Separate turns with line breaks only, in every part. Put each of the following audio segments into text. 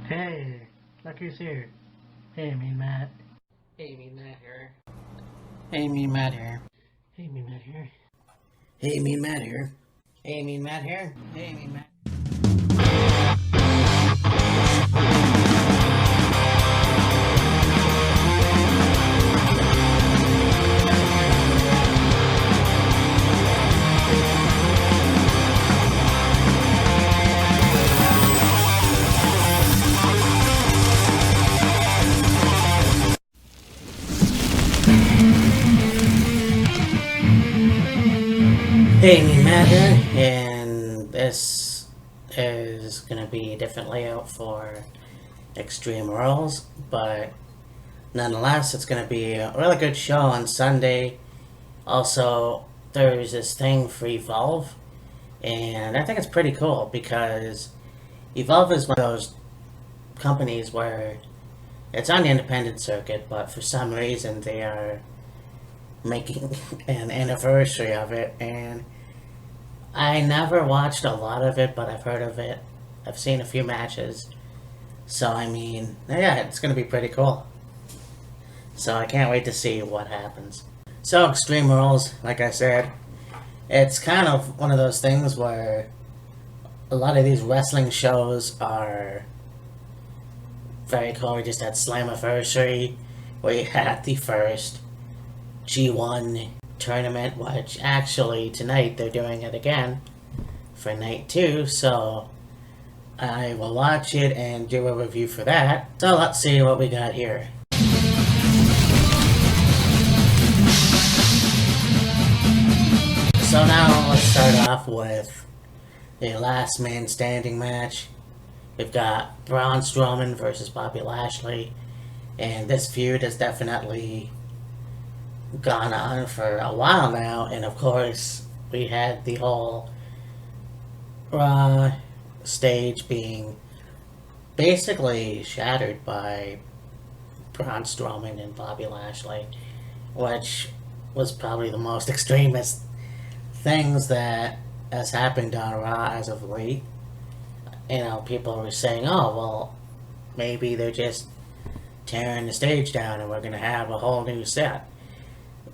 Hey, look who's here. Hey, Mean Matt.
Hey, Mean Matt here. Hey, Mean Matt here.
Hey, Mean Matt here.
Hey, Mean Matt here. Hey, Mean Matt here. Hey, Mean Matt. Hey, Mean Matt here, and this is gonna be a different layout for Extreme Rules, but nonetheless, it's gonna be a really good show on Sunday. Also, there's this thing for Evolve, and I think it's pretty cool because Evolve is one of those companies where it's on the independent circuit, but for some reason they are making an anniversary of it, and I never watched a lot of it, but I've heard of it. I've seen a few matches. So, I mean, yeah, it's going to be pretty cool. So, I can't wait to see what happens. So, Extreme Rules, like I said, it's kind of one of those things where a lot of these wrestling shows are very cool. We just had Slammiversary, where you had the first G1 tournament, which actually tonight they're doing it again for night 2, so I will watch it and do a review for that. So let's see what we got here. So now let's start off with the last man standing match. We've got Braun Strowman versus Bobby Lashley, and this feud has definitely gone on for a while now, and of course we had the whole Raw stage being basically shattered by Braun Strowman and Bobby Lashley, which was probably the most extremist things that has happened on Raw as of late. You know, people were saying, oh, well, maybe they're just tearing the stage down and we're going to have a whole new set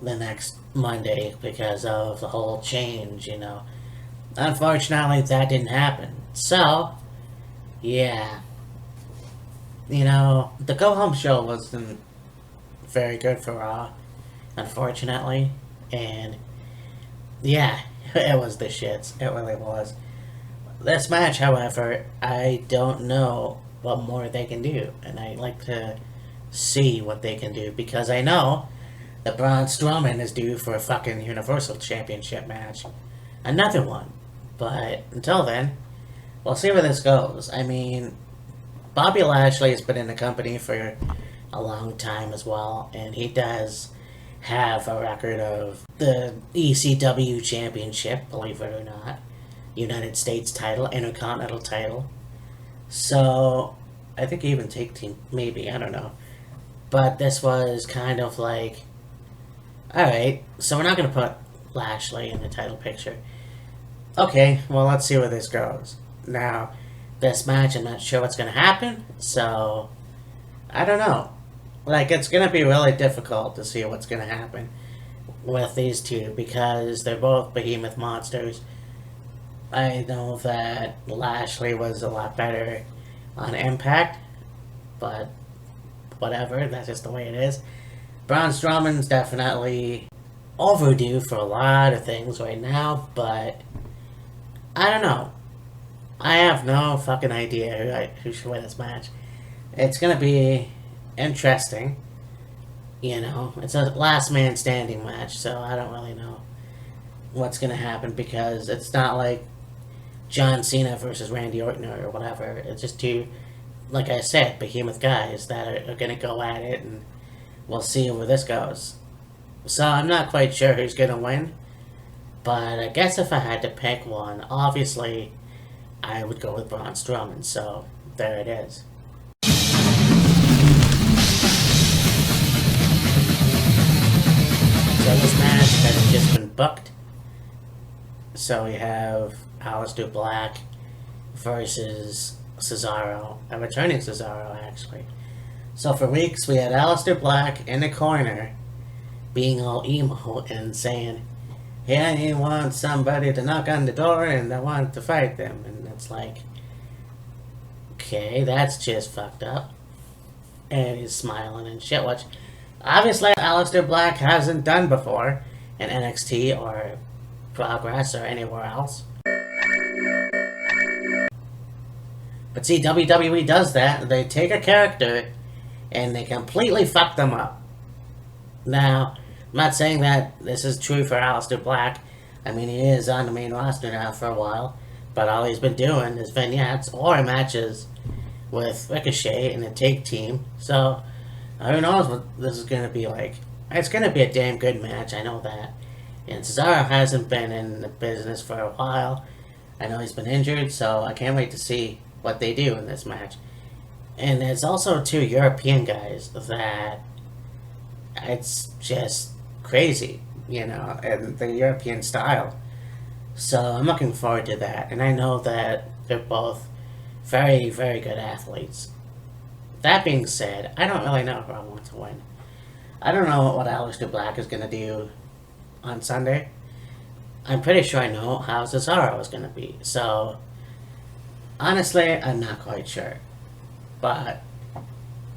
the next Monday because of the whole change, you know. Unfortunately, that didn't happen. So, yeah. You know, the go-home show wasn't very good for Raw, unfortunately. And, yeah, it was the shits. It really was. This match, however, I don't know what more they can do. And I'd like to see what they can do because I know that Braun Strowman is due for a fucking Universal Championship match. Another one. But until then, we'll see where this goes. I mean, Bobby Lashley has been in the company for a long time as well, and he does have a record of the ECW Championship, believe it or not. United States title, Intercontinental title. So, I think even take team, maybe, I don't know. But this was kind of like, alright, so we're not going to put Lashley in the title picture. Okay, well, let's see where this goes. Now, this match, I'm not sure what's going to happen, so I don't know. Like, it's going to be really difficult to see what's going to happen with these two because they're both behemoth monsters. I know that Lashley was a lot better on Impact, but whatever, that's just the way it is. Braun Strowman's definitely overdue for a lot of things right now, but I don't know. I have no fucking idea who should win this match. It's gonna be interesting. You know, it's a last man standing match, so I don't really know what's gonna happen because it's not like John Cena versus Randy Orton or whatever. It's just two, like I said, behemoth guys that are gonna go at it, and we'll see where this goes. So I'm not quite sure who's gonna win, but I guess if I had to pick one, obviously I would go with Braun Strowman, so there it is. So this match has just been booked. So we have Aleister Black versus Cesaro, a returning Cesaro actually. So for weeks we had Aleister Black in the corner being all emo and saying, "Yeah, he wants somebody to knock on the door and I want to fight them." And it's like, okay, that's just fucked up. And he's smiling and shit, which obviously Aleister Black hasn't done before in NXT or Progress or anywhere else. But see, WWE does that. They take a character and they completely fuck them up. Now, I'm not saying that this is true for Aleister Black. I mean, he is on the main roster now for a while, but all he's been doing is vignettes or matches with Ricochet and a take team. So, who knows what this is going to be like. It's going to be a damn good match, I know that. And Cesaro hasn't been in the business for a while. I know he's been injured, so I can't wait to see what they do in this match. And there's also two European guys that it's just crazy, you know, and the European style. So I'm looking forward to that. And I know that they're both very, very good athletes. That being said, I don't really know who I want to win. I don't know what Aleister Black is going to do on Sunday. I'm pretty sure I know how Cesaro is going to be. So, honestly, I'm not quite sure. But,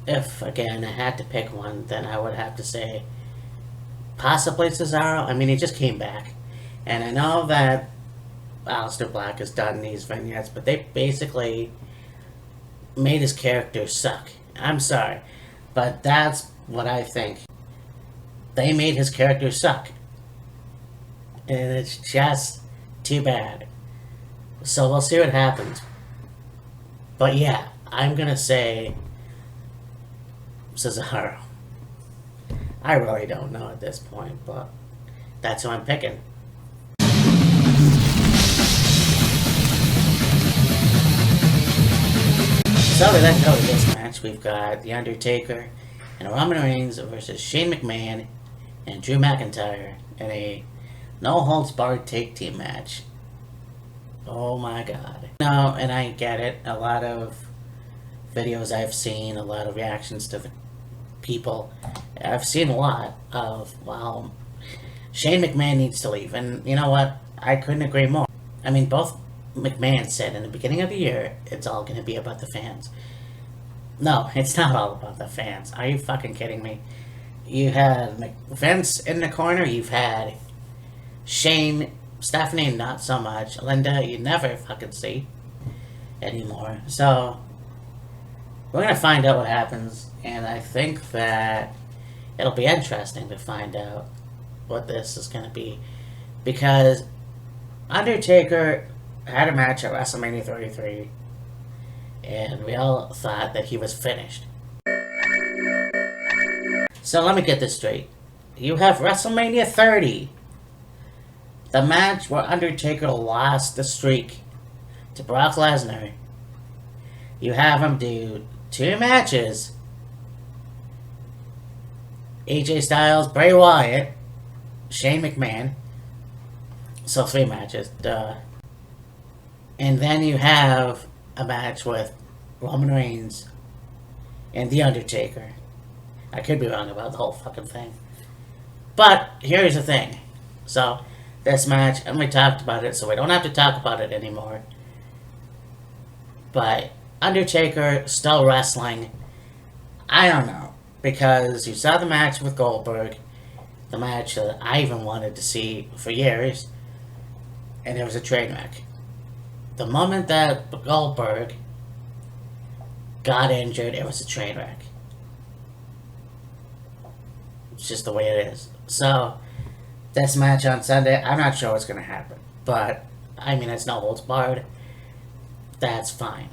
if, again, I had to pick one, then I would have to say possibly Cesaro. I mean, he just came back. And I know that Aleister Black has done these vignettes, but they basically made his character suck. I'm sorry. But that's what I think. They made his character suck. And it's just too bad. So we'll see what happens. But yeah, I'm gonna say Cesaro. I really don't know at this point, but that's who I'm picking. So to then go to this match, we've got The Undertaker and Roman Reigns versus Shane McMahon and Drew McIntyre in a no-holds-barred take team match. Oh my god. No, and I get it. A lot of videos I've seen, a lot of reactions to the people. I've seen a lot of, well, Shane McMahon needs to leave. And you know what? I couldn't agree more. I mean, both McMahon said in the beginning of the year, it's all going to be about the fans. No, it's not all about the fans. Are you fucking kidding me? You had Vince in the corner. You've had Shane, Stephanie, not so much. Linda, you never fucking see anymore. So, we're going to find out what happens. And I think that it'll be interesting to find out what this is going to be. Because Undertaker had a match at WrestleMania 33. And we all thought that he was finished. So let me get this straight. You have WrestleMania 30. The match where Undertaker lost the streak to Brock Lesnar. You have him do 2 matches. AJ Styles, Bray Wyatt, Shane McMahon. So 3 matches, duh. And then you have a match with Roman Reigns and The Undertaker. I could be wrong about the whole fucking thing. But here's the thing. So, this match, and we talked about it, so we don't have to talk about it anymore. But Undertaker still wrestling. I don't know. Because you saw the match with Goldberg. The match that I even wanted to see for years. And it was a train wreck. The moment that Goldberg got injured, it was a train wreck. It's just the way it is. So, this match on Sunday, I'm not sure what's going to happen. But, I mean, it's no holds barred. That's fine.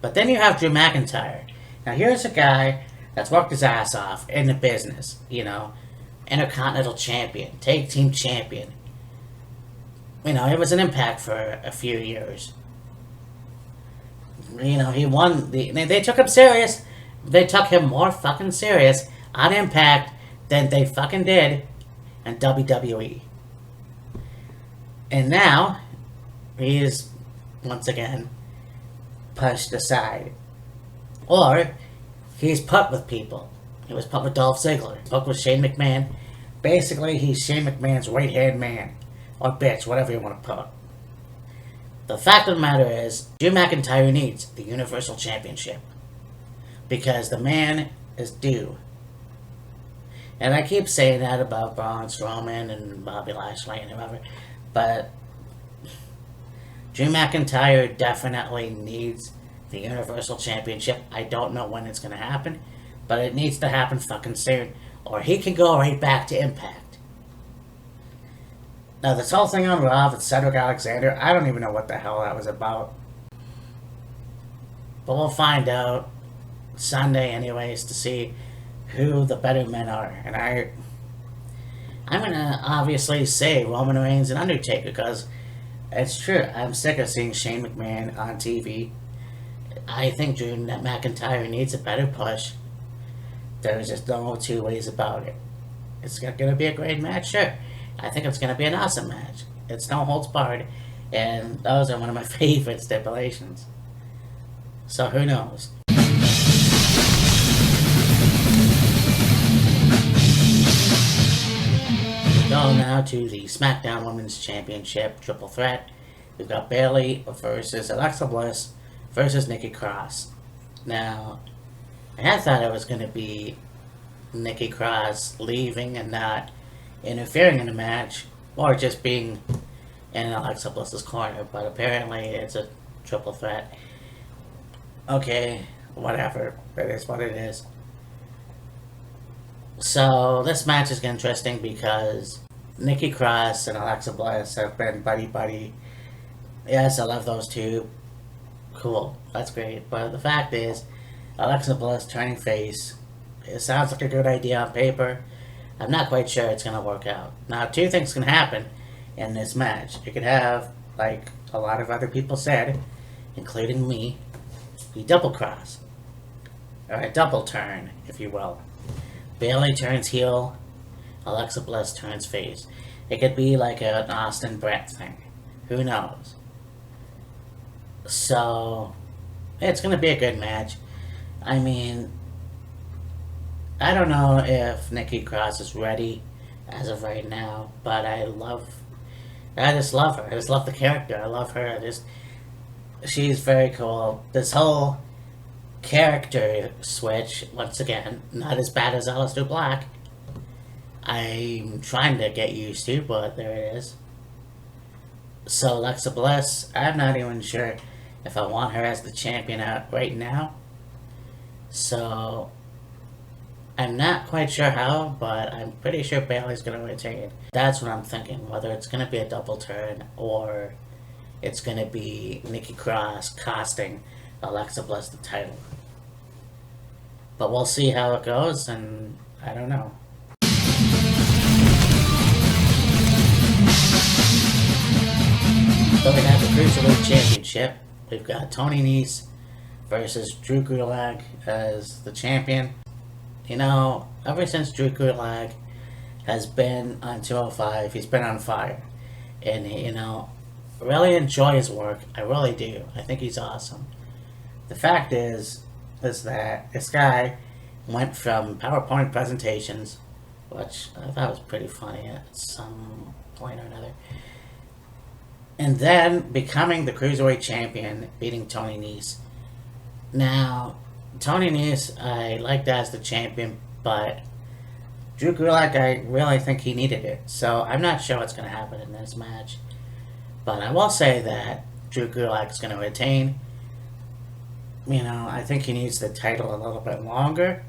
But then you have Drew McIntyre. Now, here's a guy that's worked his ass off in the business. You know, Intercontinental Champion, Tag Team Champion. You know, it was an Impact for a few years. You know, he won they took him serious. They took him more fucking serious on Impact than they fucking did in WWE. And now, he is, once again, pushed aside. Or he's put with people. He was put with Dolph Ziggler, put with Shane McMahon. Basically, he's Shane McMahon's right-hand man. Or bitch, whatever you want to put. The fact of the matter is, Drew McIntyre needs the Universal Championship. Because the man is due. And I keep saying that about Braun Strowman and Bobby Lashley and whoever. But Drew McIntyre definitely needs the Universal Championship. I don't know when it's going to happen. But it needs to happen fucking soon. Or he can go right back to Impact. Now, this whole thing on Raw with Cedric Alexander, I don't even know what the hell that was about. But we'll find out Sunday anyways to see who the better men are. And I'm going to obviously say Roman Reigns and Undertaker because it's true. I'm sick of seeing Shane McMahon on TV. I think Drew McIntyre needs a better push. There's just no two ways about it. It's going to be a great match, sure. I think it's going to be an awesome match. It's no holds barred, and those are one of my favorite stipulations. So who knows? We go now to the SmackDown Women's Championship Triple Threat. We've got Bayley versus Alexa Bliss versus Nikki Cross. Now, I thought it was going to be Nikki Cross leaving and not interfering in the match, or just being in Alexa Bliss's corner, but apparently it's a triple threat. Okay, whatever. It is what it is. So, this match is interesting because Nikki Cross and Alexa Bliss have been buddy-buddy. Yes, I love those two. Cool, that's great. But the fact is, Alexa Bliss turning face, it sounds like a good idea on paper. I'm not quite sure it's going to work out. Now, two things can happen in this match. You could have, like a lot of other people said, including me, be double cross. Or a double turn, if you will. Bayley turns heel, Alexa Bliss turns face. It could be like an Austin Brett thing. Who knows? So, it's going to be a good match. I mean, I don't know if Nikki Cross is ready as of right now, but I just love her. I just love the character. I love her. She's very cool. This whole character switch, once again, not as bad as Aleister Black. I'm trying to get used to, but there it is. So Alexa Bliss, I'm not even sure if I want her as the champion out right now. So I'm not quite sure how, but I'm pretty sure Bayley's going to retain. That's what I'm thinking, whether it's going to be a double turn or it's going to be Nikki Cross costing Alexa Bliss the title. But we'll see how it goes, and I don't know. So we have the Cruiserweight Championship. We've got Tony Nese versus Drew Gulak as the champion. You know, ever since Drew Gulak has been on 205, he's been on fire. And, you know, really enjoy his work. I really do. I think he's awesome. The fact is that this guy went from PowerPoint presentations, which I thought was pretty funny at some point or another, and then becoming the Cruiserweight Champion, beating Tony Nese. Now, Tony Nese, I liked as the champion, but Drew Gulak, I really think he needed it. So I'm not sure what's going to happen in this match. But I will say that Drew Gulak is going to retain. You know, I think he needs the title a little bit longer.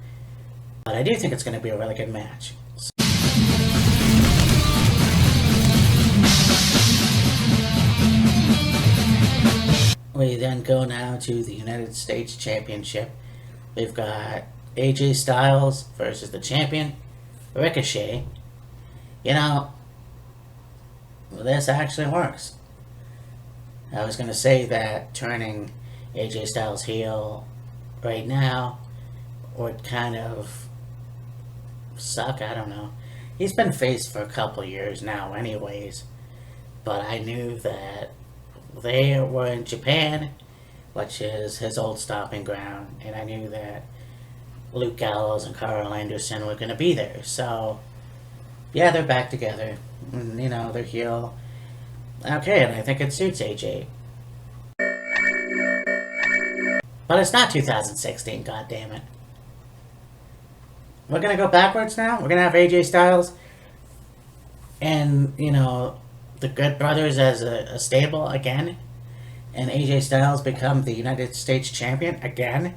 But I do think it's going to be a really good match. We then go now to the United States Championship. We've got AJ Styles versus the champion, Ricochet. You know, this actually works. I was going to say that turning AJ Styles heel right now would kind of suck. I don't know. He's been face for a couple years now anyways. But I knew that they were in Japan which is his old stomping ground, and I knew that Luke Gallows and Carl Anderson were going to be there. So, yeah, they're back together. And, they're heel. Okay, and I think it suits AJ. But it's not 2016, goddammit. We're going to go backwards now? We're going to have AJ Styles and, the Good Brothers as a stable again? And AJ Styles become the United States Champion again?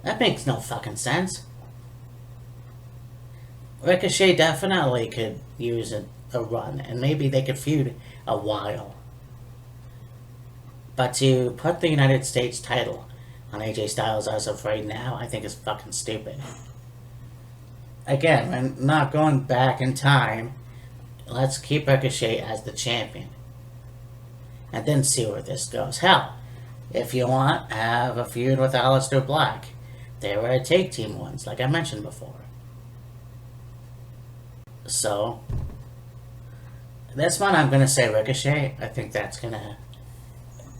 That makes no fucking sense. Ricochet definitely could use a run, and maybe they could feud a while. But to put the United States title on AJ Styles as of right now, I think is fucking stupid. Again, we're not going back in time. Let's keep Ricochet as the champion. And then see where this goes. Hell, if you want, have a feud with Aleister Black. They were a tag team once, like I mentioned before. So, this one I'm going to say Ricochet. I think that's going to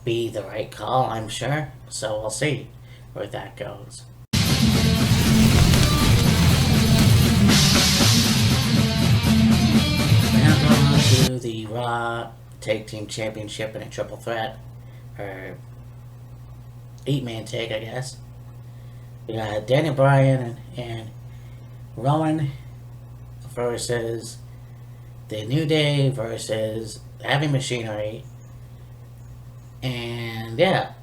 be the right call, I'm sure. So we'll see where that goes. Now going on to the Raw Tag Team Championship in a triple threat. Or 8-man tag, I guess. We got Daniel Bryan and Rowan versus the New Day versus Heavy Machinery. And yeah,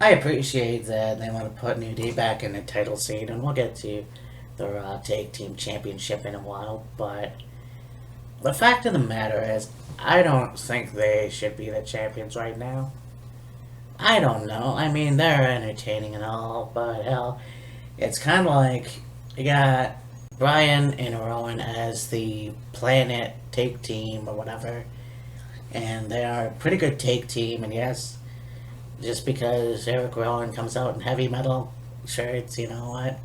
I appreciate that they want to put New Day back in the title scene, and we'll get to the Raw Tag Team Championship in a while, but the fact of the matter is, I don't think they should be the champions right now. I don't know. I mean, they're entertaining and all, but hell, it's kind of like you got Bryan and Rowan as the Planet Tag Team or whatever, and they are a pretty good tag team, and yes, just because Eric Rowan comes out in heavy metal shirts, you know what?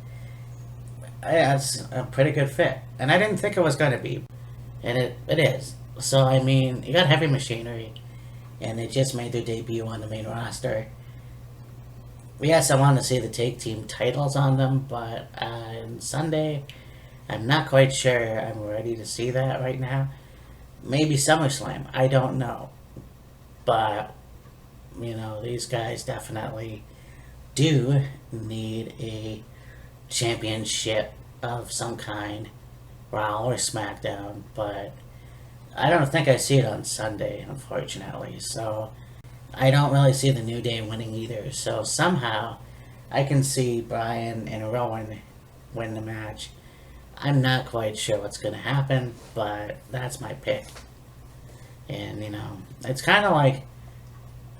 It's a pretty good fit. And I didn't think it was going to be. And it is. So, I mean, you got Heavy Machinery, and they just made their debut on the main roster. Yes, I want to see the tag team titles on them, but on Sunday, I'm not quite sure I'm ready to see that right now. Maybe SummerSlam, I don't know. But, these guys definitely do need a championship of some kind, Raw or SmackDown, but I don't think I see it on Sunday, unfortunately, so I don't really see the New Day winning either, so somehow I can see Bryan and Rowan win the match. I'm not quite sure what's going to happen, but that's my pick. And, it's kind of like,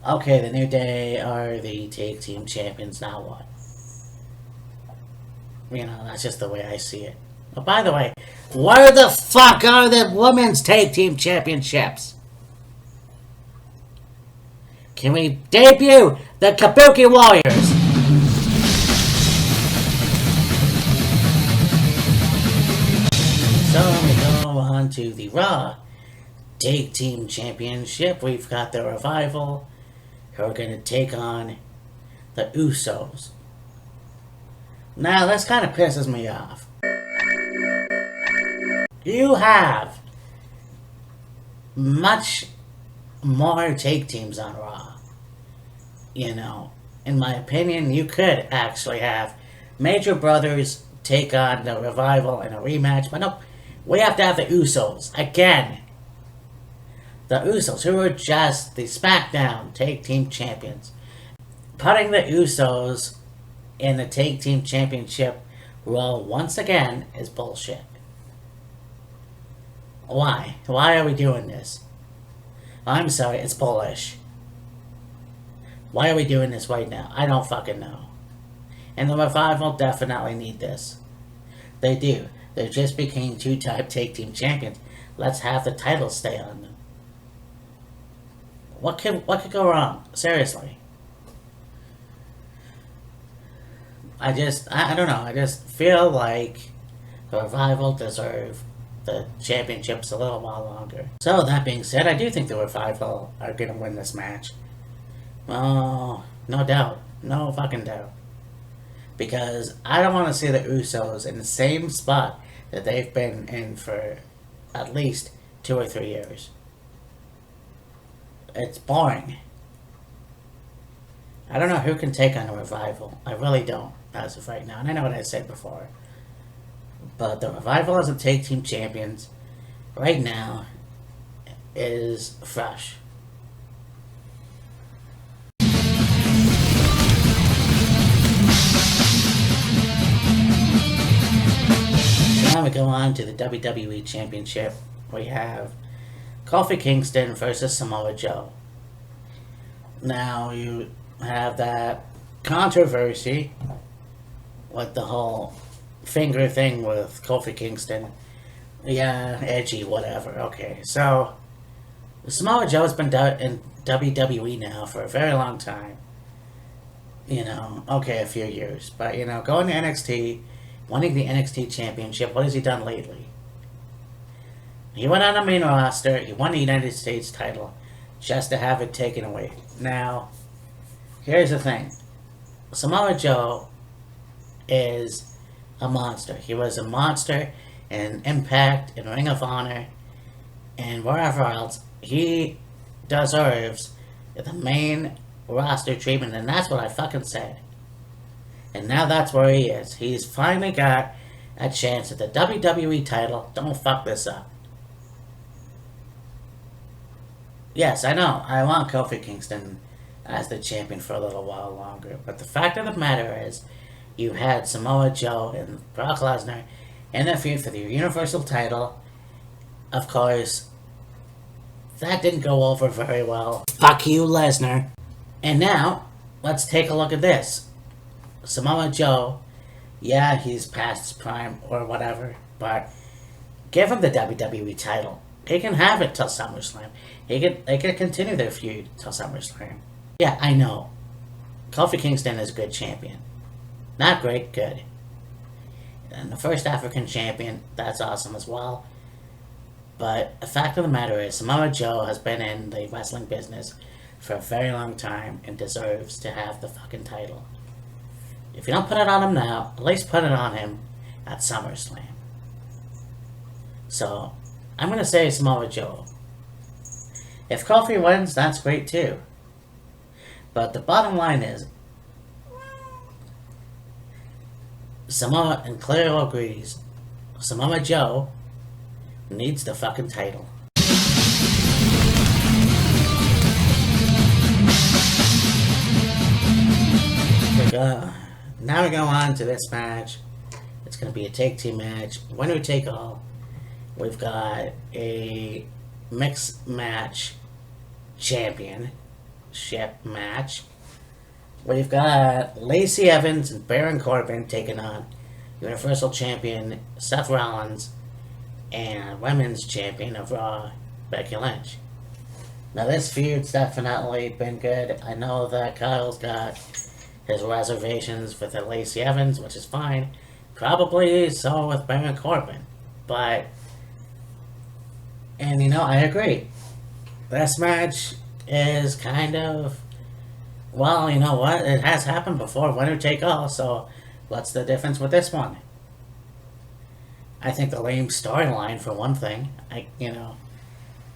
okay, the New Day are the tag team champions, now what? That's just the way I see it. Oh, by the way, where the fuck are the women's tag team championships? Can we debut the Kabuki Warriors? So we go on to the Raw Tag Team Championship. We've got the Revival, who are going to take on the Usos. Now, this kind of pisses me off. You have much more tag teams on Raw. In my opinion, you could actually have Major Brothers take on the Revival in a rematch, but nope, we have to have the Usos again. The Usos, who are just the SmackDown Tag Team Champions. Putting the Usos in the Tag Team Championship role once again is bullshit. Why? Why are we doing this? I'm sorry, it's bullish. Why are we doing this right now? I don't fucking know. And the Revival definitely need this. They do. They just became two-time Tag Team Champions. Let's have the titles stay on them. What could go wrong? Seriously. I don't know. I just feel like the Revival deserve the championships a little while longer. So, that being said, I do think the Revival are going to win this match. Oh, no doubt. No fucking doubt. Because I don't want to see the Usos in the same spot that they've been in for at least 2 or 3 years. It's boring. I don't know who can take on a Revival. I really don't, as of right now. And I know what I said before. But the Revival as a tag team champions right now is fresh. Now we go on to the WWE Championship. We have Kofi Kingston versus Samoa Joe. Now you have that controversy with the whole finger thing with Kofi Kingston. Yeah, edgy, whatever. Okay, so Samoa Joe's been in WWE now for a very long time. Okay, a few years. But, going to NXT, winning the NXT Championship, what has he done lately? He went on the main roster, he won the United States title, just to have it taken away. Now, here's the thing. Samoa Joe is a monster. He was a monster in Impact, in Ring of Honor, and wherever else. He deserves the main roster treatment, and that's what I fucking said. And now that's where he is. He's finally got a chance at the WWE title. Don't fuck this up. Yes, I know. I want Kofi Kingston as the champion for a little while longer. But the fact of the matter is, you had Samoa Joe and Brock Lesnar in the feud for the Universal title. Of course, that didn't go over very well. Fuck you, Lesnar. And now, let's take a look at this. Samoa Joe, yeah, he's past his prime or whatever, but give him the WWE title. He can have it till SummerSlam. They can continue their feud till SummerSlam. Yeah, I know. Kofi Kingston is a good champion. Not great, good. And the first African champion, that's awesome as well. But the fact of the matter is, Samoa Joe has been in the wrestling business for a very long time and deserves to have the fucking title. If you don't put it on him now, at least put it on him at SummerSlam. So, I'm going to say Samoa Joe. If Kofi wins, that's great too. But the bottom line is, Samoa, and Cleo agrees, Samoa Joe needs the fucking title. Now we go on to this match. It's going to be a tag team match, winner take all. We've got a mixed match championship match. We've got Lacey Evans and Baron Corbin taking on Universal Champion Seth Rollins and Women's Champion of Raw, Becky Lynch. Now this feud's definitely been good. I know that Kyle's got his reservations with the Lacey Evans, which is fine. Probably so with Baron Corbin. But, and I agree. This match is kind of, well, you know what? It has happened before, winner take all, so what's the difference with this one? I think the lame storyline, for one thing.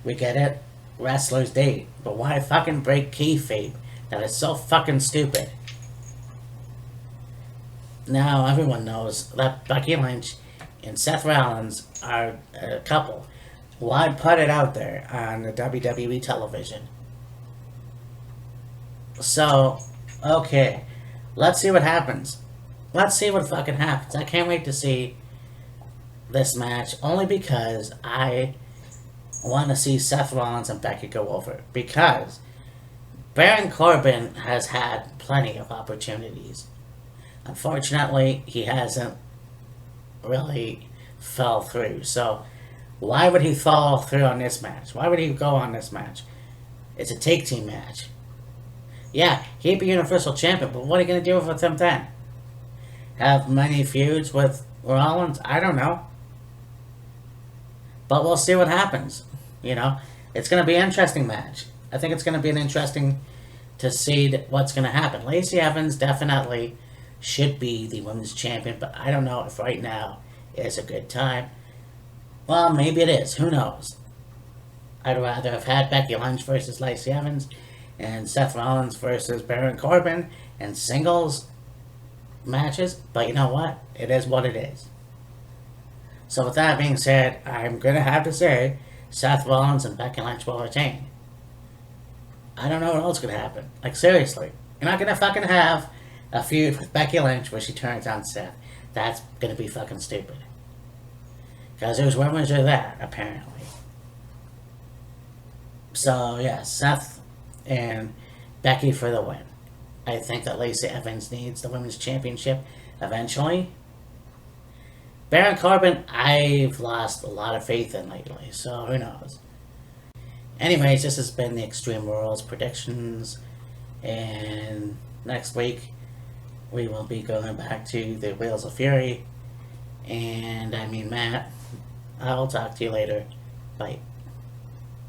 We get it. Wrestlers date. But why fucking break kayfabe? That is so fucking stupid. Now everyone knows that Becky Lynch and Seth Rollins are a couple. Why put it out there on the WWE television? So, okay. Let's see what happens. Let's see what fucking happens. I can't wait to see this match, only because I want to see Seth Rollins and Becky go over. Because Baron Corbin has had plenty of opportunities. Unfortunately, he hasn't really fell through. So, why would he fall through on this match? Why would he go on this match? It's a tag team match. Yeah, he'd be Universal Champion, but what are you going to do with him then? Have many feuds with Rollins? I don't know. But we'll see what happens. It's going to be an interesting match. I think it's going to be an interesting to see what's going to happen. Lacey Evans definitely should be the women's champion, but I don't know if right now is a good time. Well, maybe it is. Who knows? I'd rather have had Becky Lynch versus Lacey Evans and Seth Rollins versus Baron Corbin in singles matches, but you know what? It is what it is. So with that being said, I'm going to have to say Seth Rollins and Becky Lynch will retain. I don't know what else could happen. Like, seriously. You're not going to fucking have a feud with Becky Lynch where she turns on Seth. That's going to be fucking stupid. Because there's rumors of that, apparently. So, yeah, Seth and Becky for the win. I think that Lacey Evans needs the women's championship eventually. Baron Corbin, I've lost a lot of faith in lately, so who knows. Anyways, this has been the Extreme Rules predictions, and next week we will be going back to the WHEELZ of FURY, and I mean Matt, I'll talk to you later. Bye.